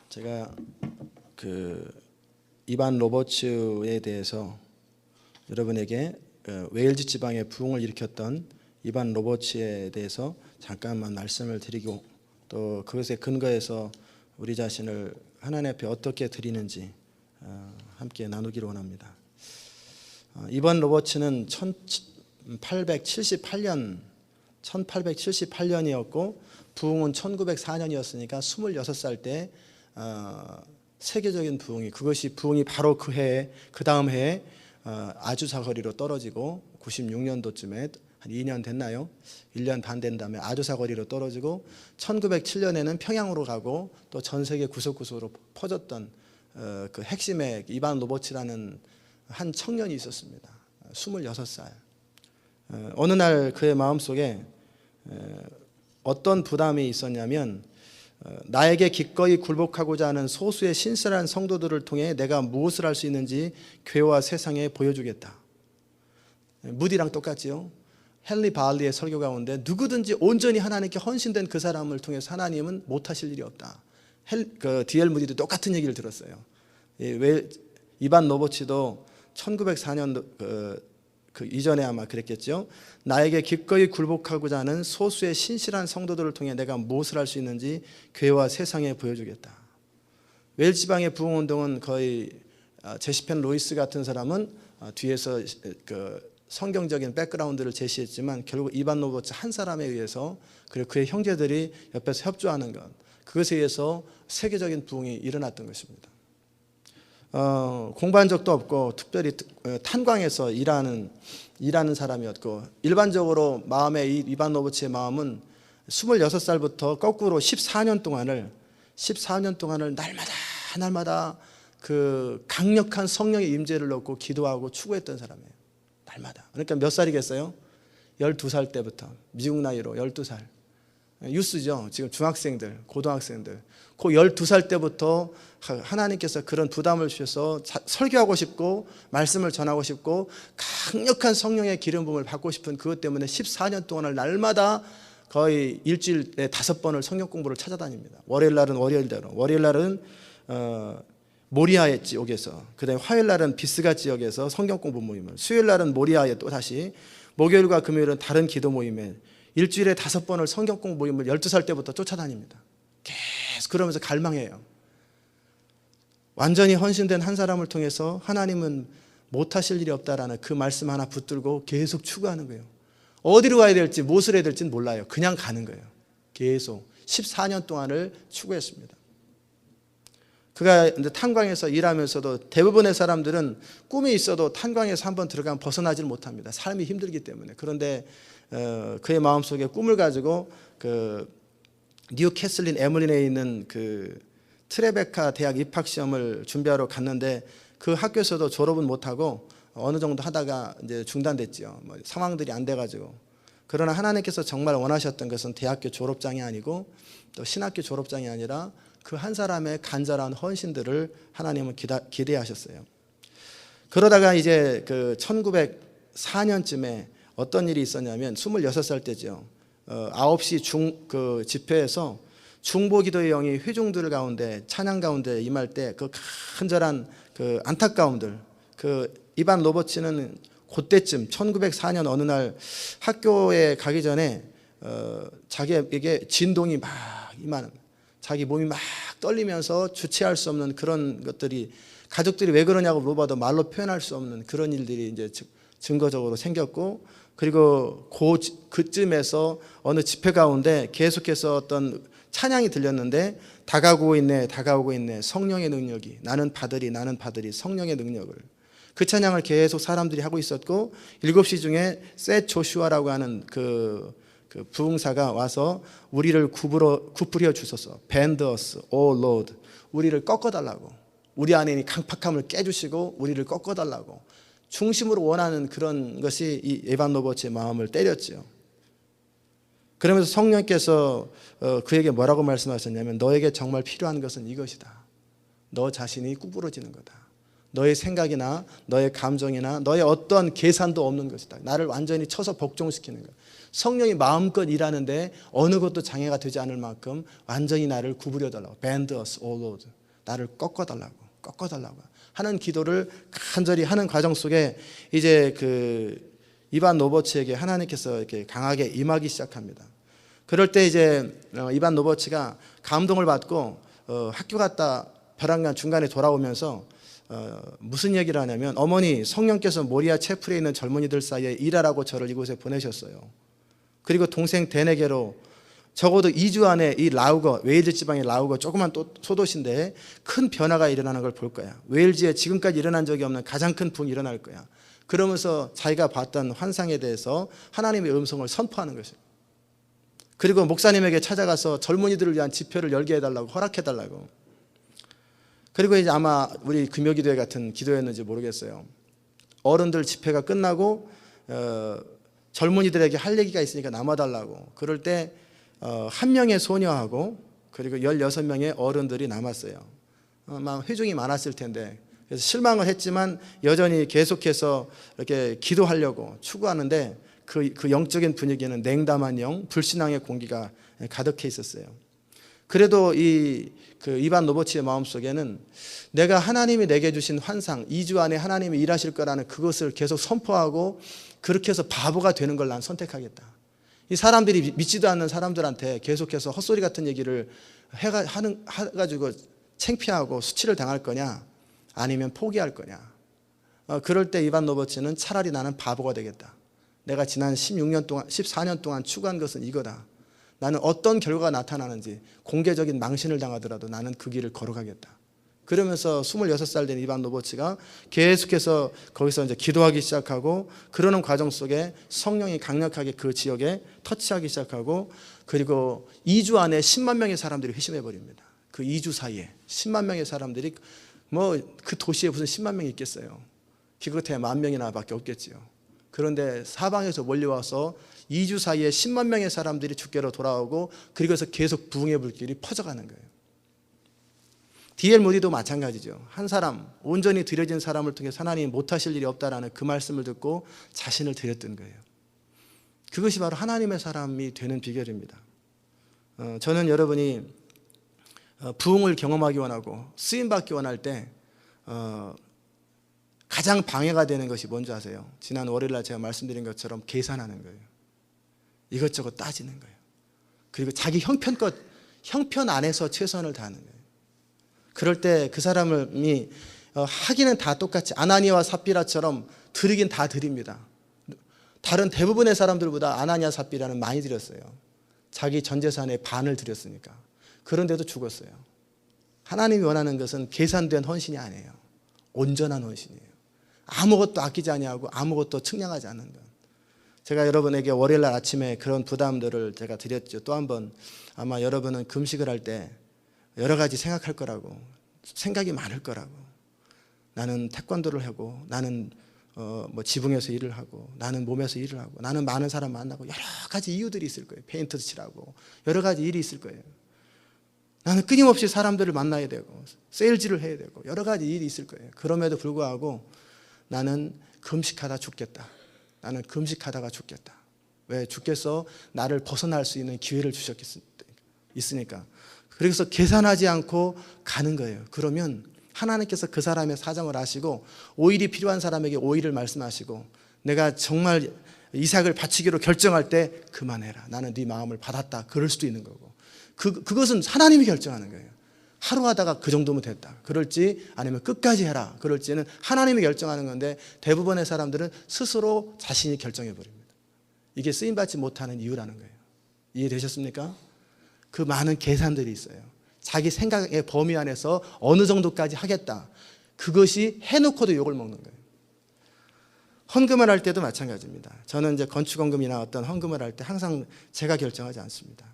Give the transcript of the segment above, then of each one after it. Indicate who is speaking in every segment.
Speaker 1: 제가 이반 로버츠에 대해서 여러분에게 웨일즈 지방의 부흥을 일으켰던 이반 로버츠에 대해서 잠깐만 말씀을 드리고, 또 그것에 근거해서 우리 자신을 하나님 앞에 어떻게 드리는지 함께 나누기를 원합니다. 이반 로버츠는 1878년이었고 부흥은 1904년이었으니까 26살 때 세계적인 부흥이, 그것이 부흥이 바로 그 해에, 그 다음 해에 아주사 거리로 떨어지고 96년도쯤에 한 2년 됐나요? 1년 반 된 다음에 아주사 거리로 떨어지고 1907년에는 평양으로 가고 또 전 세계 구석구석으로 퍼졌던 그 핵심의 이반 로버츠라는 한 청년이 있었습니다. 26살. 어느 날 그의 마음속에 어떤 부담이 있었냐면, 나에게 기꺼이 굴복하고자 하는 소수의 신실한 성도들을 통해 내가 무엇을 할 수 있는지 교회와 세상에 보여주겠다. 무디랑 똑같지요. 헨리 바알리의 설교 가운데 누구든지 온전히 하나님께 헌신된 그 사람을 통해서 하나님은 못하실 일이 없다. D.L. 무디도 똑같은 얘기를 들었어요. 이반 로버츠도 1904년 그 이전에 아마 그랬겠죠. 나에게 기꺼이 굴복하고자 하는 소수의 신실한 성도들을 통해 내가 무엇을 할 수 있는지 교회와 세상에 보여주겠다. 웨일즈 지방의 부흥운동은 거의 제시펜 로이스 같은 사람은 뒤에서 그 성경적인 백그라운드를 제시했지만, 결국 이반 로버츠 한 사람에 의해서, 그리고 그의 형제들이 옆에서 협조하는 것, 그것에 의해서 세계적인 부흥이 일어났던 것입니다. 공부한 적도 없고 특별히 탄광에서 일하는 사람이었고, 일반적으로 마음의 이반 로버츠의 마음은 26살부터 거꾸로 14년 동안을 날마다 그 강력한 성령의 임재를 얻고 기도하고 추구했던 사람이에요. 날마다. 그러니까 몇 살이겠어요? 12살 때부터, 미국 나이로 12살. 유스죠. 지금 중학생들, 고등학생들. 그 12살 때부터 하나님께서 그런 부담을 주셔서 설교하고 싶고 말씀을 전하고 싶고 강력한 성령의 기름 부음을 받고 싶은 그것 때문에 14년 동안을 날마다 거의 일주일에 5번을 성경 공부를 찾아다닙니다. 월요일 날은 월요일대로, 월요일 날은 모리아 지역에서, 그 다음에 화요일 날은 비스가 지역에서 성경 공부 모임을, 수요일 날은 모리아에 또 다시, 목요일과 금요일은 다른 기도 모임에 일주일에 5번을 성경 공부 모임을 12살 때부터 쫓아다닙니다. 계속 그러면서 갈망해요. 완전히 헌신된 한 사람을 통해서 하나님은 못하실 일이 없다라는 그 말씀 하나 붙들고 계속 추구하는 거예요. 어디로 가야 될지, 무엇을 해야 될지는 몰라요. 그냥 가는 거예요. 계속 14년 동안을 추구했습니다. 그가 이제 탄광에서 일하면서도 대부분의 사람들은 꿈이 있어도 탄광에서 한번 들어가면 벗어나질 못합니다. 삶이 힘들기 때문에. 그런데 그의 마음속에 꿈을 가지고 그 뉴캐슬린 에머린에 있는 그 트레베카 대학 입학 시험을 준비하러 갔는데, 그 학교에서도 졸업은 못하고 어느 정도 하다가 이제 중단됐지요. 뭐 상황들이 안 돼가지고. 그러나 하나님께서 정말 원하셨던 것은 대학교 졸업장이 아니고 또 신학교 졸업장이 아니라 그 한 사람의 간절한 헌신들을 하나님은 기대하셨어요. 그러다가 이제 그 1904년쯤에 어떤 일이 있었냐면, 26살 때죠. 9시 그 집회에서 중보기도의 영이 회중들 가운데, 찬양 가운데 임할 때 그 간절한 그 안타까움들, 그 이반 로버츠는 그때쯤 1904년 어느 날 학교에 가기 전에 자기에게 진동이 막 임하는, 자기 몸이 막 떨리면서 주체할 수 없는 그런 것들이, 가족들이 왜 그러냐고 물어봐도 말로 표현할 수 없는 그런 일들이 이제 증거적으로 생겼고, 그리고 그쯤에서 어느 집회 가운데 계속해서 어떤 찬양이 들렸는데, 다가오고 있네, 다가오고 있네, 성령의 능력이, 나는 받으리 성령의 능력을. 그 찬양을 계속 사람들이 하고 있었고, 7시 중에 셋 조슈아라고 하는 그 부흥사가 와서 우리를 구부려 주소서, bend us, O Lord, 우리를 꺾어달라고, 우리 안에 있는 강팍함을 깨주시고 우리를 꺾어달라고 중심으로 원하는 그런 것이 이 이반 로버츠의 마음을 때렸지요. 그러면서 성령께서 그에게 뭐라고 말씀하셨냐면, 너에게 정말 필요한 것은 이것이다. 너 자신이 구부러지는 거다. 너의 생각이나 너의 감정이나 너의 어떤 계산도 없는 것이다. 나를 완전히 쳐서 복종시키는 것. 성령이 마음껏 일하는데 어느 것도 장애가 되지 않을 만큼 완전히 나를 구부려달라고. Bend us, O Lord. 나를 꺾어달라고 하는 기도를 간절히 하는 과정 속에 이제 그 이반 노버치에게 하나님께서 이렇게 강하게 임하기 시작합니다. 그럴 때 이제 이반 노버치가 감동을 받고 학교 갔다 벼랑간 중간에 돌아오면서 무슨 얘기를 하냐면, 어머니, 성령께서 모리아 체플에 있는 젊은이들 사이에 일하라고 저를 이곳에 보내셨어요. 그리고 동생 데네게로 적어도 2주 안에 이 라우거, 웨일즈 지방의 라우거 조그만 소도시인데 큰 변화가 일어나는 걸 볼 거야. 웨일즈에 지금까지 일어난 적이 없는 가장 큰 부흥이 일어날 거야. 그러면서 자기가 봤던 환상에 대해서 하나님의 음성을 선포하는 것이에요. 그리고 목사님에게 찾아가서 젊은이들을 위한 집회를 열게 해달라고, 허락해달라고. 그리고 이제 아마 우리 금요기도회 같은 기도였는지 모르겠어요. 어른들 집회가 끝나고 젊은이들에게 할 얘기가 있으니까 남아달라고. 그럴 때 한 명의 소녀하고 그리고 16명의 어른들이 남았어요. 아마 회중이 많았을 텐데, 그래서 실망을 했지만 여전히 계속해서 이렇게 기도하려고 추구하는데 그 영적인 분위기는 냉담한 영, 불신앙의 공기가 가득해 있었어요. 그래도 이반 노버치의 마음속에는 내가 하나님이 내게 주신 환상, 2주 안에 하나님이 일하실 거라는 그것을 계속 선포하고, 그렇게 해서 바보가 되는 걸 난 선택하겠다. 이 사람들이 믿지도 않는 사람들한테 계속해서 헛소리 같은 얘기를 해가지고 창피하고 수치를 당할 거냐, 아니면 포기할 거냐. 그럴 때 이반 노버치는 차라리 나는 바보가 되겠다. 내가 지난 14년 동안 추구한 것은 이거다. 나는 어떤 결과가 나타나는지 공개적인 망신을 당하더라도 나는 그 길을 걸어가겠다. 그러면서 26살 된 이반 노버치가 계속해서 거기서 이제 기도하기 시작하고, 그러는 과정 속에 성령이 강력하게 그 지역에 터치하기 시작하고, 그리고 2주 안에 10만 명의 사람들이 회심해 버립니다. 그 2주 사이에 10만 명의 사람들이, 뭐 그 도시에 무슨 10만 명이 있겠어요. 기껏해야 10,000명이나 밖에 없겠지요. 그런데 사방에서 몰려와서 2주 사이에 10만 명의 사람들이 주께로 돌아오고, 그리고서 계속 부흥의 불길이 퍼져가는 거예요. D.L. 무디도 마찬가지죠. 한 사람, 온전히 드려진 사람을 통해 하나님이 못하실 일이 없다라는 그 말씀을 듣고 자신을 드렸던 거예요. 그것이 바로 하나님의 사람이 되는 비결입니다. 저는 여러분이 부흥을 경험하기 원하고 쓰임받기 원할 때 가장 방해가 되는 것이 뭔지 아세요? 지난 월요일날 제가 말씀드린 것처럼 계산하는 거예요. 이것저것 따지는 거예요. 그리고 자기 형편 안에서 최선을 다하는 거예요. 그럴 때 그 사람이 하기는 다 똑같이 아나니아와 삽비라처럼 드리긴 다 드립니다. 다른 대부분의 사람들보다 아나니아 삽비라는 많이 드렸어요. 자기 전 재산의 반을 드렸으니까. 그런데도 죽었어요. 하나님이 원하는 것은 계산된 헌신이 아니에요. 온전한 헌신이에요. 아무것도 아끼지 아니하고 아무것도 측량하지 않는 것. 제가 여러분에게 월요일날 아침에 그런 부담들을 제가 드렸죠. 또 한 번, 아마 여러분은 금식을 할 때 여러 가지 생각할 거라고, 생각이 많을 거라고. 나는 태권도를 하고, 나는 뭐 지붕에서 일을 하고, 나는 몸에서 일을 하고, 나는 많은 사람 만나고, 여러 가지 이유들이 있을 거예요. 페인트 칠하고 여러 가지 일이 있을 거예요. 나는 끊임없이 사람들을 만나야 되고 세일즈를 해야 되고 여러 가지 일이 있을 거예요. 그럼에도 불구하고 나는 금식하다 죽겠다. 나는 금식하다가 죽겠다. 왜? 주께서 나를 벗어날 수 있는 기회를 주셨으니까. 그래서 계산하지 않고 가는 거예요. 그러면 하나님께서 그 사람의 사정을 아시고 오일이 필요한 사람에게 오일을 말씀하시고, 내가 정말 이삭을 바치기로 결정할 때 그만해라. 나는 네 마음을 받았다. 그럴 수도 있는 거고. 그것은 하나님이 결정하는 거예요. 하루 하다가 그 정도면 됐다. 그럴지 아니면 끝까지 해라. 그럴지는 하나님이 결정하는 건데, 대부분의 사람들은 스스로 자신이 결정해 버립니다. 이게 쓰임받지 못하는 이유라는 거예요. 이해되셨습니까? 그 많은 계산들이 있어요. 자기 생각의 범위 안에서 어느 정도까지 하겠다. 그것이 해놓고도 욕을 먹는 거예요. 헌금을 할 때도 마찬가지입니다. 저는 이제 건축헌금이나 어떤 헌금을 할 때 항상 제가 결정하지 않습니다.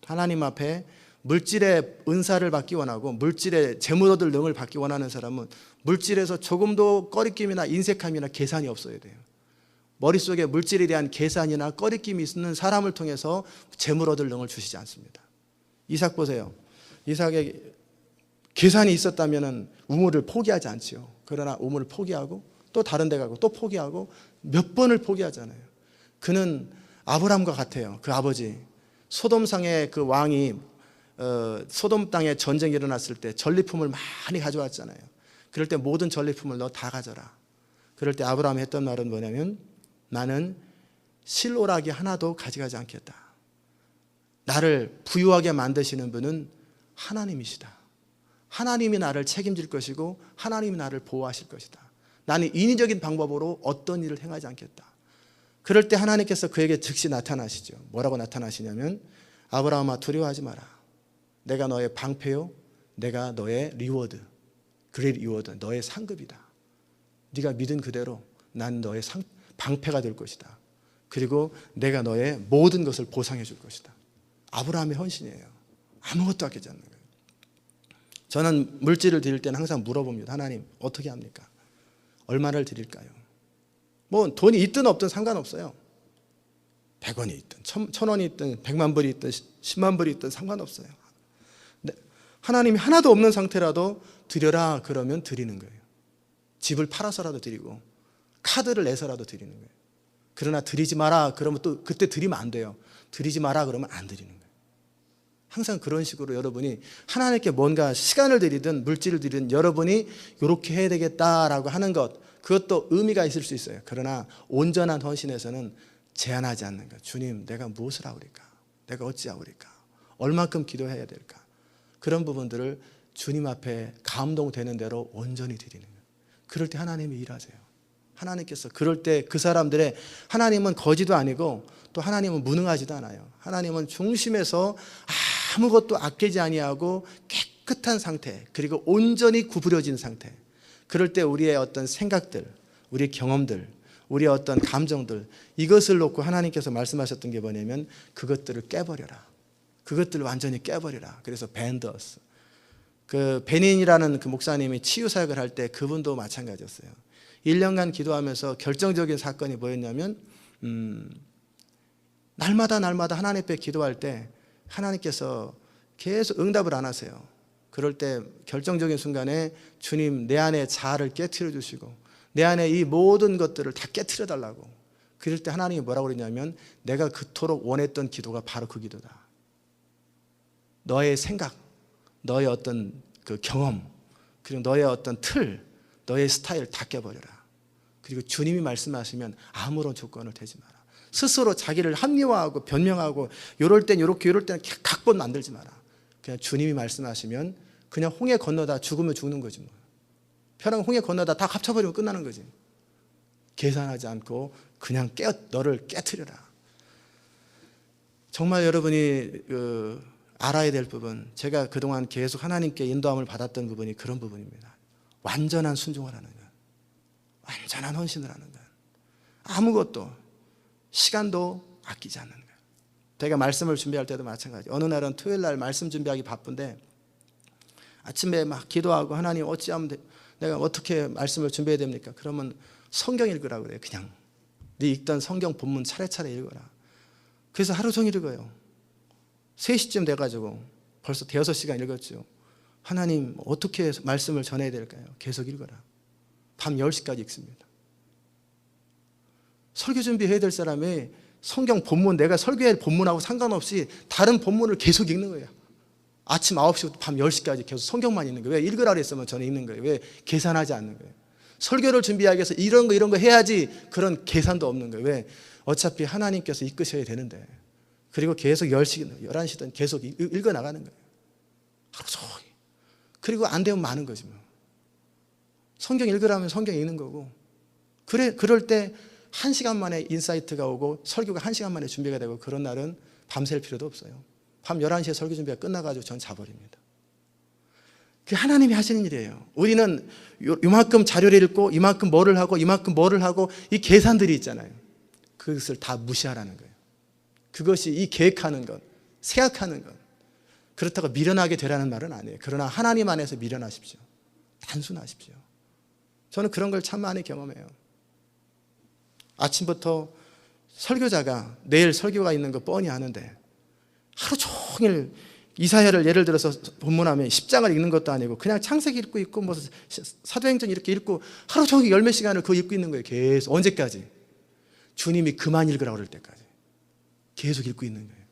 Speaker 1: 하나님 앞에 물질의 은사를 받기 원하고 물질의 재물 얻을 능을 받기 원하는 사람은 물질에서 조금도 꺼리낌이나 인색함이나 계산이 없어야 돼요. 머릿속에 물질에 대한 계산이나 꺼리낌이 있는 사람을 통해서 재물 얻을 능을 주시지 않습니다. 이삭 보세요. 이삭에 계산이 있었다면 우물을 포기하지 않지요. 그러나 우물을 포기하고 또 다른 데 가고 또 포기하고 몇 번을 포기하잖아요. 그는 아브라함과 같아요. 그 아버지 소돔상의 그 왕이 소돔 땅에 전쟁이 일어났을 때 전리품을 많이 가져왔잖아요. 그럴 때 모든 전리품을 너 다 가져라. 그럴 때 아브라함이 했던 말은 뭐냐면 나는 실오라기 하나도 가져가지 않겠다. 나를 부유하게 만드시는 분은 하나님이시다. 하나님이 나를 책임질 것이고 하나님이 나를 보호하실 것이다. 나는 인위적인 방법으로 어떤 일을 행하지 않겠다. 그럴 때 하나님께서 그에게 즉시 나타나시죠. 뭐라고 나타나시냐면 아브라함아 두려워하지 마라. 내가 너의 방패요. 내가 너의 리워드. 그레이트 리워드. 너의 상급이다. 네가 믿은 그대로 난 너의 방패가 될 것이다. 그리고 내가 너의 모든 것을 보상해 줄 것이다. 아브라함의 헌신이에요. 아무것도 아끼지 않는 거예요. 저는 물질을 드릴 때는 항상 물어봅니다. 하나님 어떻게 합니까? 얼마를 드릴까요? 뭐 돈이 있든 없든 상관없어요. 100원이 있든 1000원이 있든 100만 불이 있든 10만 불이 있든 상관없어요. 하나님이 하나도 없는 상태라도 드려라 그러면 드리는 거예요. 집을 팔아서라도 드리고 카드를 내서라도 드리는 거예요. 그러나 드리지 마라 그러면 또 그때 드리면 안 돼요. 드리지 마라 그러면 안 드리는 거예요. 항상 그런 식으로 여러분이 하나님께 뭔가 시간을 드리든 물질을 드리든 여러분이 이렇게 해야 되겠다라고 하는 것, 그것도 의미가 있을 수 있어요. 그러나 온전한 헌신에서는 제한하지 않는 것. 주님 내가 무엇을 하오리까? 내가 어찌하오리까? 얼만큼 기도해야 될까? 그런 부분들을 주님 앞에 감동되는 대로 온전히 드리는 거예요. 그럴 때 하나님이 일하세요. 하나님께서 그럴 때 그 사람들의, 하나님은 거지도 아니고 또 하나님은 무능하지도 않아요. 하나님은 중심에서 아무것도 아끼지 아니하고 깨끗한 상태, 그리고 온전히 구부려진 상태. 그럴 때 우리의 어떤 생각들, 우리의 경험들, 우리의 어떤 감정들, 이것을 놓고 하나님께서 말씀하셨던 게 뭐냐면 그것들을 깨버려라. 그것들을 완전히 깨버리라. 그래서 밴더스. 그 베닌이라는 그 목사님이 치유 사역을 할 때 그분도 마찬가지였어요. 1년간 기도하면서 결정적인 사건이 뭐였냐면 날마다 하나님 앞에 기도할 때 하나님께서 계속 응답을 안 하세요. 그럴 때 결정적인 순간에 주님 내 안에 자아를 깨트려 주시고 내 안에 이 모든 것들을 다 깨트려 달라고. 그럴 때 하나님이 뭐라고 그러냐면 내가 그토록 원했던 기도가 바로 그 기도다. 너의 생각, 너의 어떤 그 경험, 그리고 너의 어떤 틀, 너의 스타일 다 깨버려라. 그리고 주님이 말씀하시면 아무런 조건을 대지 마라. 스스로 자기를 합리화하고 변명하고 요럴 땐 요렇게 요럴 때는 각본 만들지 마라. 그냥 주님이 말씀하시면 그냥 홍해 건너다 죽으면 죽는 거지 뭐. 편하게 홍해 건너다 다 합쳐버리면 끝나는 거지. 계산하지 않고 그냥 너를 깨트려라. 정말 여러분이 알아야 될 부분, 제가 그동안 계속 하나님께 인도함을 받았던 부분이 그런 부분입니다. 완전한 순종을 하는 것, 완전한 헌신을 하는 것, 아무것도 시간도 아끼지 않는 것. 제가 말씀을 준비할 때도 마찬가지. 어느 날은 토요일 날 말씀 준비하기 바쁜데 아침에 막 기도하고 하나님 어찌하면 내가 어떻게 말씀을 준비해야 됩니까? 그러면 성경 읽으라고 그래요. 그냥 네 읽던 성경 본문 차례차례 읽어라. 그래서 하루 종일 읽어요. 3시쯤 돼가지고 벌써 5시간 읽었죠. 하나님 어떻게 말씀을 전해야 될까요? 계속 읽어라. 밤 10시까지 읽습니다. 설교 준비해야 될 사람이 성경 본문, 내가 설교할 본문하고 상관없이 다른 본문을 계속 읽는 거예요. 아침 9시부터 밤 10시까지 계속 성경만 읽는 거예요. 왜 읽으라 그랬으면 저는 읽는 거예요. 왜 계산하지 않는 거예요. 설교를 준비하기 위해서 이런 거 해야지 그런 계산도 없는 거예요. 왜? 어차피 하나님께서 이끄셔야 되는데. 그리고 계속 10시, 11시든 계속 읽어나가는 거예요. 하루 종일. 그리고 안 되면 많은 거지 뭐. 성경 읽으라면 성경 읽는 거고. 그럴 때 1시간 만에 인사이트가 오고 설교가 1시간 만에 준비가 되고 그런 날은 밤샐 필요도 없어요. 밤 11시에 설교 준비가 끝나가지고 전 자버립니다. 그게 하나님이 하시는 일이에요. 우리는 이만큼 자료를 읽고 이만큼 뭐를 하고 이만큼 뭐를 하고 이 계산들이 있잖아요. 그것을 다 무시하라는 거예요. 그것이 이 계획하는 것, 생각하는 것, 그렇다고 미련하게 되라는 말은 아니에요. 그러나 하나님 안에서 미련하십시오. 단순하십시오. 저는 그런 걸 참 많이 경험해요. 아침부터 설교자가 내일 설교가 있는 거 뻔히 아는데 하루 종일 이사야를 예를 들어서 본문하면 10장을 읽는 것도 아니고 그냥 창세기 읽고 있고 뭐 사도행전 이렇게 읽고 하루 종일 10몇 시간을 그거 읽고 있는 거예요. 계속. 언제까지? 주님이 그만 읽으라고 그럴 때까지 계속 읽고 있는 거예요.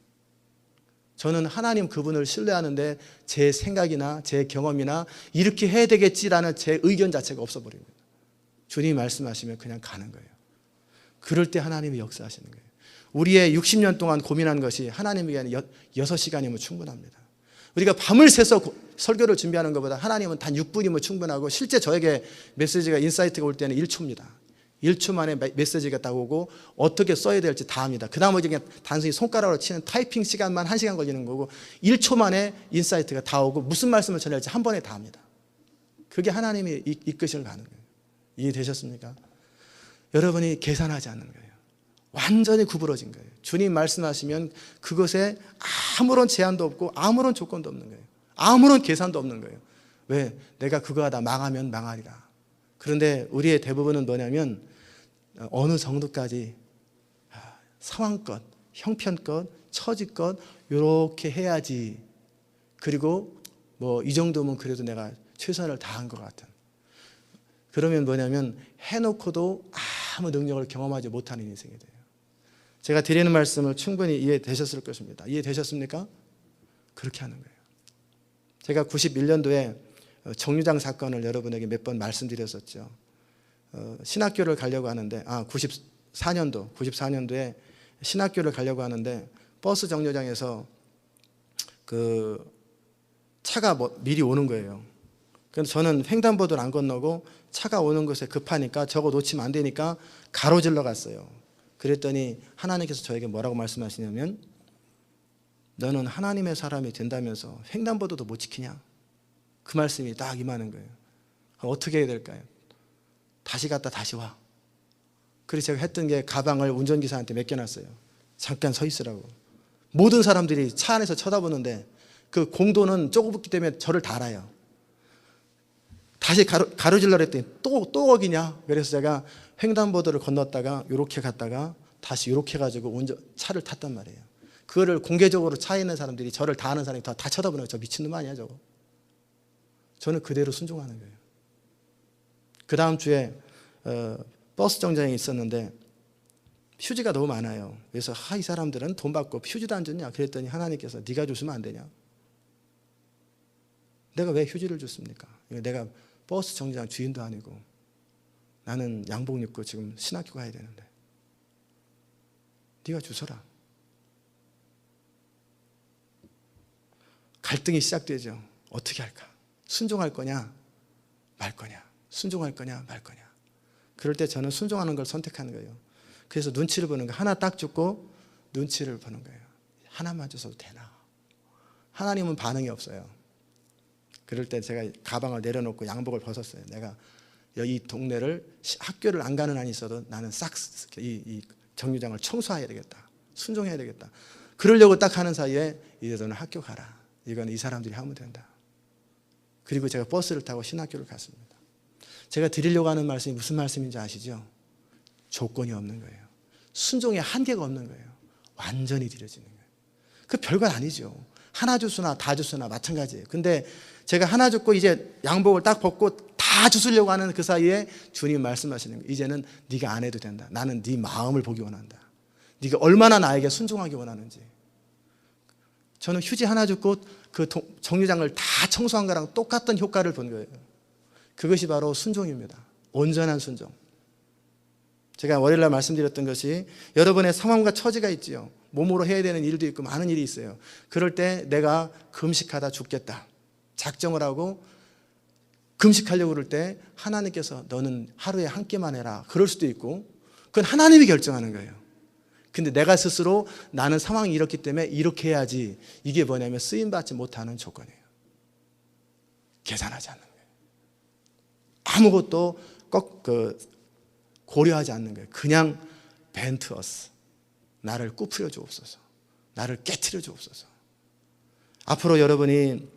Speaker 1: 저는 하나님 그분을 신뢰하는데 제 생각이나 제 경험이나 이렇게 해야 되겠지라는 제 의견 자체가 없어버립니다. 주님이 말씀하시면 그냥 가는 거예요. 그럴 때 하나님이 역사하시는 거예요. 우리의 60년 동안 고민한 것이 하나님에게는 6시간이면 충분합니다. 우리가 밤을 새서 설교를 준비하는 것보다 하나님은 단 6분이면 충분하고, 실제 저에게 메시지가 인사이트가 올 때는 1초입니다. 1초 만에 메시지가 딱 오고 어떻게 써야 될지 다 합니다. 그 나머지 그냥 단순히 손가락으로 치는 타이핑 시간만 1시간 걸리는 거고, 1초 만에 인사이트가 다 오고 무슨 말씀을 전해야 할지 한 번에 다 합니다. 그게 하나님이 이끄시는 가는 거예요. 이해되셨습니까? 여러분이 계산하지 않는 거예요. 완전히 구부러진 거예요. 주님 말씀하시면 그것에 아무런 제한도 없고 아무런 조건도 없는 거예요. 아무런 계산도 없는 거예요. 왜? 내가 그거 하다 망하면 망하리라. 그런데 우리의 대부분은 뭐냐면 어느 정도까지 상황껏, 형편껏, 처지껏 이렇게 해야지, 그리고 뭐 이 정도면 그래도 내가 최선을 다한 것 같은, 그러면 뭐냐면 해놓고도 아무 능력을 경험하지 못하는 인생이 돼요. 제가 드리는 말씀을 충분히 이해되셨을 것입니다. 이해되셨습니까? 그렇게 하는 거예요. 제가 91년도에 정류장 사건을 여러분에게 몇 번 말씀드렸었죠. 신학교를 가려고 하는데 94년도에 신학교를 가려고 하는데 버스 정류장에서 그 차가 미리 오는 거예요. 그래서 저는 횡단보도를 안 건너고 차가 오는 곳에 급하니까 저거 놓치면 안 되니까 가로질러 갔어요. 그랬더니 하나님께서 저에게 뭐라고 말씀하시냐면, 너는 하나님의 사람이 된다면서 횡단보도도 못 지키냐? 그 말씀이 딱 임하는 거예요. 어떻게 해야 될까요? 다시 갔다 다시 와. 그래서 제가 했던 게 가방을 운전기사한테 맡겨놨어요. 잠깐 서 있으라고. 모든 사람들이 차 안에서 쳐다보는데 그 공도는 좁기 때문에 저를 다 알아요. 다시 가로질러라 했더니 또 거기냐? 그래서 제가 횡단보도를 건넜다가 이렇게 갔다가 다시 이렇게 해가지고 차를 탔단 말이에요. 그거를 공개적으로 차에 있는 사람들이, 저를 다 아는 사람이 다 쳐다보는 거예요. 저 미친놈 아니야 저거. 저는 그대로 순종하는 거예요. 그 다음 주에 버스 정류장에 있었는데 휴지가 너무 많아요. 그래서 이 사람들은 돈 받고 휴지도 안 줬냐? 그랬더니 하나님께서 네가 줬으면 안 되냐? 내가 왜 휴지를 줬습니까? 내가 버스 정류장 주인도 아니고 나는 양복 입고 지금 신학교 가야 되는데 네가 주소라. 갈등이 시작되죠. 어떻게 할까? 순종할 거냐 말 거냐, 순종할 거냐 말 거냐. 그럴 때 저는 순종하는 걸 선택하는 거예요. 그래서 눈치를 보는 거예요. 하나 딱 줬고 눈치를 보는 거예요. 하나만 줘서도 되나? 하나님은 반응이 없어요. 그럴 때 제가 가방을 내려놓고 양복을 벗었어요. 내가 이 동네를, 학교를 안 가는 한이 있어도 나는 싹 이 정류장을 청소해야 되겠다. 순종해야 되겠다. 그러려고 딱 하는 사이에 이제 너는 학교 가라. 이건 이 사람들이 하면 된다. 그리고 제가 버스를 타고 신학교를 갔습니다. 제가 드리려고 하는 말씀이 무슨 말씀인지 아시죠? 조건이 없는 거예요. 순종에 한계가 없는 거예요. 완전히 드려지는 거예요. 그 별건 아니죠. 하나 주스나 다 주스나 마찬가지예요. 근데 제가 하나 줬고 이제 양복을 딱 벗고 다 주스려고 하는 그 사이에 주님 말씀하시는 거예요. 이제는 네가 안 해도 된다. 나는 네 마음을 보기 원한다. 네가 얼마나 나에게 순종하기 원하는지. 저는 휴지 하나 줬고 그 정류장을 다 청소한 거랑 똑같은 효과를 본 거예요. 그것이 바로 순종입니다. 온전한 순종. 제가 월요일날 말씀드렸던 것이, 여러분의 상황과 처지가 있지요. 몸으로 해야 되는 일도 있고 많은 일이 있어요. 그럴 때 내가 금식하다 죽겠다 작정을 하고 금식하려고 그럴 때 하나님께서 너는 하루에 한 끼만 해라 그럴 수도 있고, 그건 하나님이 결정하는 거예요. 근데 내가 스스로 나는 상황이 이렇기 때문에 이렇게 해야지, 이게 뭐냐면 쓰임받지 못하는 조건이에요. 계산하지 않는 거예요. 아무것도 꼭 고려하지 않는 거예요. 그냥 벤트어스, 나를 꾸프려 주옵소서, 나를 깨트려 주옵소서. 앞으로 여러분이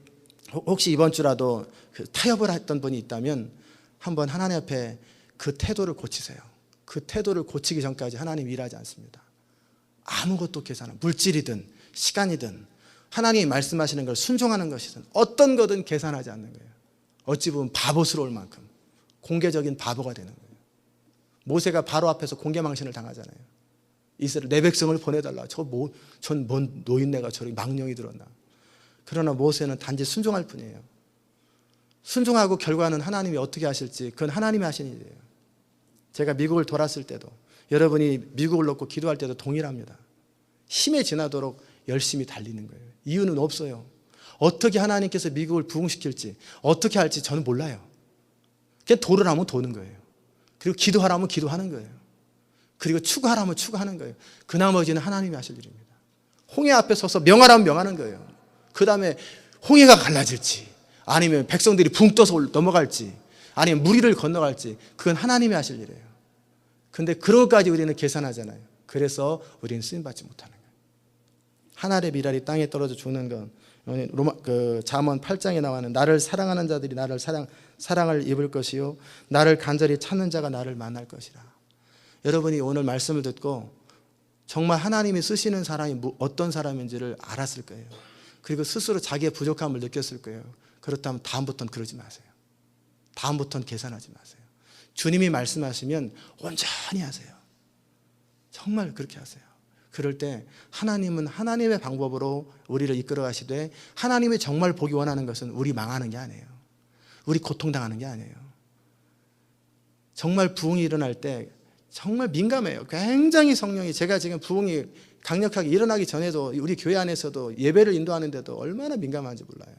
Speaker 1: 혹시 이번 주라도 타협을 했던 분이 있다면 한번 하나님 앞에 그 태도를 고치세요. 그 태도를 고치기 전까지 하나님 일하지 않습니다. 아무것도 계산은, 물질이든 시간이든 하나님이 말씀하시는 걸 순종하는 것이든 어떤 거든 계산하지 않는 거예요. 어찌 보면 바보스러울 만큼 공개적인 바보가 되는 거예요. 모세가 바로 앞에서 공개망신을 당하잖아요. 이스라엘 내 백성을 보내달라. 전 뭔 노인네가 저렇게 망령이 들었나. 그러나 모세는 단지 순종할 뿐이에요. 순종하고 결과는 하나님이 어떻게 하실지 그건 하나님이 하신 일이에요. 제가 미국을 돌았을 때도 여러분이 미국을 놓고 기도할 때도 동일합니다. 힘에 지나도록 열심히 달리는 거예요. 이유는 없어요. 어떻게 하나님께서 미국을 부흥시킬지 어떻게 할지 저는 몰라요. 그냥 도르라면 도는 거예요. 그리고 기도하라면 기도하는 거예요. 그리고 추구하라면 추구하는 거예요. 그 나머지는 하나님이 하실 일입니다. 홍해 앞에 서서 명하라면 명하는 거예요. 그 다음에 홍해가 갈라질지 아니면 백성들이 붕 떠서 넘어갈지 아니면 무리를 건너갈지 그건 하나님이 하실 일이에요. 근데 그런 것까지 우리는 계산하잖아요. 그래서 우리는 쓰임받지 못하는 거예요. 하늘의 미랄이 땅에 떨어져 죽는 건 잠언 8장에 나와는 나를 사랑하는 자들이 나를 사랑을 입을 것이요 나를 간절히 찾는 자가 나를 만날 것이라. 여러분이 오늘 말씀을 듣고 정말 하나님이 쓰시는 사람이 어떤 사람인지를 알았을 거예요. 그리고 스스로 자기의 부족함을 느꼈을 거예요. 그렇다면 다음부터는 그러지 마세요. 다음부터는 계산하지 마세요. 주님이 말씀하시면 온전히 하세요. 정말 그렇게 하세요. 그럴 때 하나님은 하나님의 방법으로 우리를 이끌어 가시되 하나님이 정말 보기 원하는 것은 우리 망하는 게 아니에요. 우리 고통당하는 게 아니에요. 정말 부흥이 일어날 때 정말 민감해요. 굉장히 성령이 제가 지금 부흥이 강력하게 일어나기 전에도 우리 교회 안에서도 예배를 인도하는데도 얼마나 민감한지 몰라요.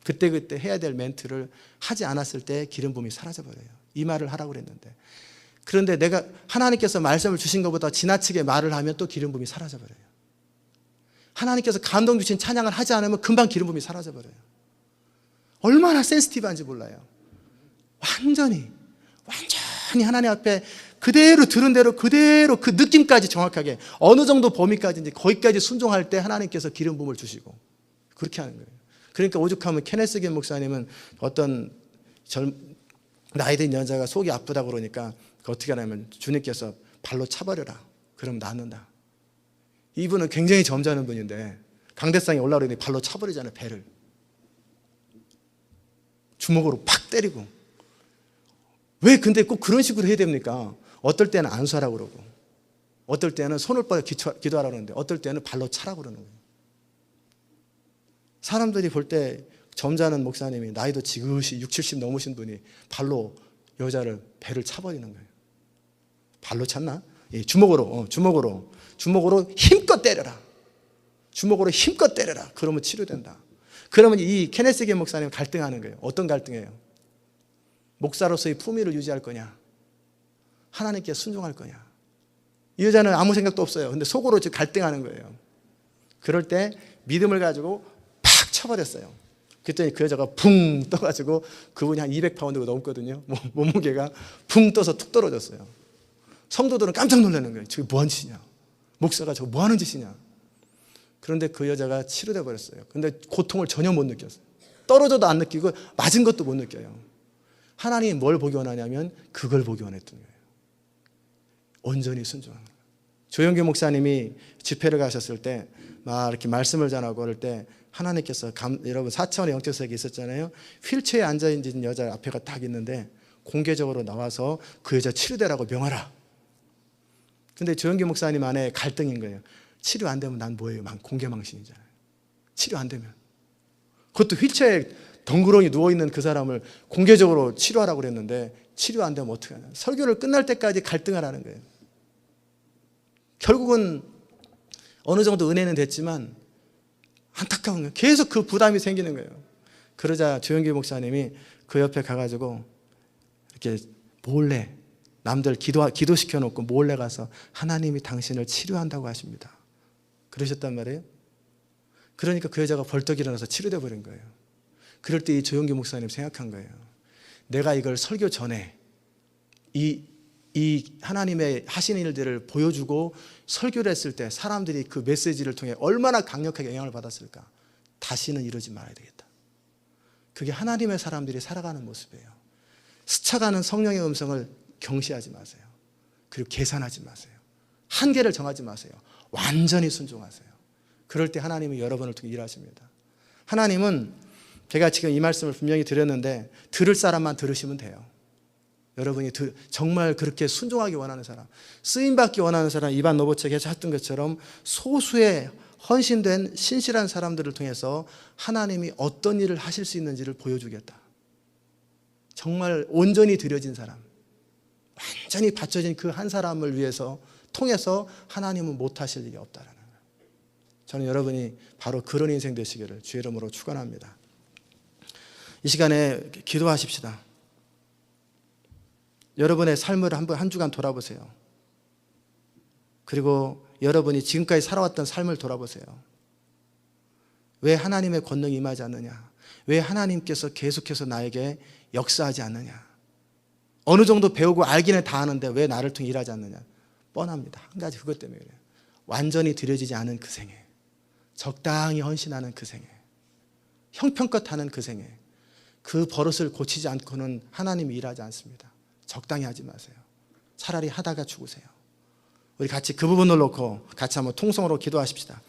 Speaker 1: 그때 해야 될 멘트를 하지 않았을 때 기름 부음이 사라져버려요. 이 말을 하라고 그랬는데 그런데 내가 하나님께서 말씀을 주신 것보다 지나치게 말을 하면 또 기름 부음이 사라져버려요. 하나님께서 감동 주신 찬양을 하지 않으면 금방 기름 부음이 사라져버려요. 얼마나 센시티브한지 몰라요. 완전히 하나님 앞에 그대로 들은 대로 그대로 그 느낌까지 정확하게 어느 정도 범위까지인지 거기까지 순종할 때 하나님께서 기름 부음을 주시고 그렇게 하는 거예요. 그러니까 오죽하면 케네스 겐 목사님은 어떤 나이 든 여자가 속이 아프다고 그러니까 어떻게 하냐면 주님께서 발로 차버려라. 그럼 낫는다. 이분은 굉장히 점잖은 분인데 강대상에 올라오더니 발로 차버리잖아요. 배를. 주먹으로 팍 때리고. 왜 근데 꼭 그런 식으로 해야 됩니까? 어떨 때는 안수하라고 그러고 어떨 때는 손을 뻗어 기도하라고 그러는데 어떨 때는 발로 차라고 그러는 거예요. 사람들이 볼 때 점잖은 목사님이 나이도 지긋이 60, 70 넘으신 분이 발로 여자를 배를 차버리는 거예요. 발로 찼나? 예, 주먹으로 힘껏 때려라. 주먹으로 힘껏 때려라. 그러면 치료된다. 그러면 이 케네스 겐 목사님 갈등하는 거예요. 어떤 갈등이에요? 목사로서의 품위를 유지할 거냐? 하나님께 순종할 거냐? 이 여자는 아무 생각도 없어요. 근데 속으로 지금 갈등하는 거예요. 그럴 때 믿음을 가지고 팍 쳐버렸어요. 그랬더니 그 여자가 붕 떠가지고 그분이 한 200파운드가 넘거든요. 몸무게가 붕 떠서 툭 떨어졌어요. 성도들은 깜짝 놀라는 거예요. 저게 뭐하는 짓이냐? 목사가 저거 뭐하는 짓이냐? 그런데 그 여자가 치료돼 버렸어요. 근데 고통을 전혀 못 느꼈어요. 떨어져도 안 느끼고 맞은 것도 못 느껴요. 하나님이 뭘 보기 원하냐면 그걸 보기 원했던 거예요. 온전히 순종하는 거예요. 조영규 목사님이 집회를 가셨을 때 막 이렇게 말씀을 전하고 그럴 때 하나님께서 여러분 4차원의 영적 세계에 있었잖아요. 휠체어에 앉아있는 여자 앞에가 딱 있는데 공개적으로 나와서 그 여자 치료되라고 명하라. 근데 조영규 목사님 안에 갈등인 거예요. 치료 안 되면 난 뭐예요? 공개망신이잖아요. 치료 안 되면. 그것도 휠체어에 덩그러니 누워있는 그 사람을 공개적으로 치료하라고 그랬는데 치료 안 되면 어떻게 하냐. 설교를 끝날 때까지 갈등하라는 거예요. 결국은 어느 정도 은혜는 됐지만 안타까운 거예요. 계속 그 부담이 생기는 거예요. 그러자 조영규 목사님이 그 옆에 가가지고 이렇게 몰래 남들 기도시켜 놓고 몰래 가서 하나님이 당신을 치료한다고 하십니다. 그러셨단 말이에요. 그러니까 그 여자가 벌떡 일어나서 치료돼 버린 거예요. 그럴 때 이 조영규 목사님 생각한 거예요. 내가 이걸 설교 전에 이 하나님의 하시는 일들을 보여주고 설교를 했을 때 사람들이 그 메시지를 통해 얼마나 강력하게 영향을 받았을까. 다시는 이러지 말아야 되겠다. 그게 하나님의 사람들이 살아가는 모습이에요. 스쳐가는 성령의 음성을 경시하지 마세요. 그리고 계산하지 마세요. 한계를 정하지 마세요. 완전히 순종하세요. 그럴 때 하나님이 여러분을 통해 일하십니다. 하나님은 제가 지금 이 말씀을 분명히 드렸는데 들을 사람만 들으시면 돼요. 여러분이 정말 그렇게 순종하기 원하는 사람, 쓰임받기 원하는 사람, 이반 노보책에서 했던 것처럼 소수의 헌신된 신실한 사람들을 통해서 하나님이 어떤 일을 하실 수 있는지를 보여주겠다. 정말 온전히 드려진 사람, 완전히 바쳐진 그 한 사람을 위해서 통해서 하나님은 못하실 일이 없다라는 거예요. 저는 여러분이 바로 그런 인생 되시기를 주의 이름으로 축원합니다. 이 시간에 기도하십시다. 여러분의 삶을 한 주간 돌아보세요. 그리고 여러분이 지금까지 살아왔던 삶을 돌아보세요. 왜 하나님의 권능이 임하지 않느냐? 왜 하나님께서 계속해서 나에게 역사하지 않느냐? 어느 정도 배우고 알기는 다 아는데 왜 나를 통해 일하지 않느냐? 뻔합니다. 한 가지 그것 때문에 그래요. 완전히 드려지지 않은 그 생애, 적당히 헌신하는 그 생애, 형편껏 하는 그 생애, 그 버릇을 고치지 않고는 하나님이 일하지 않습니다. 적당히 하지 마세요. 차라리 하다가 죽으세요. 우리 같이 그 부분을 놓고 같이 한번 통성으로 기도하십시다.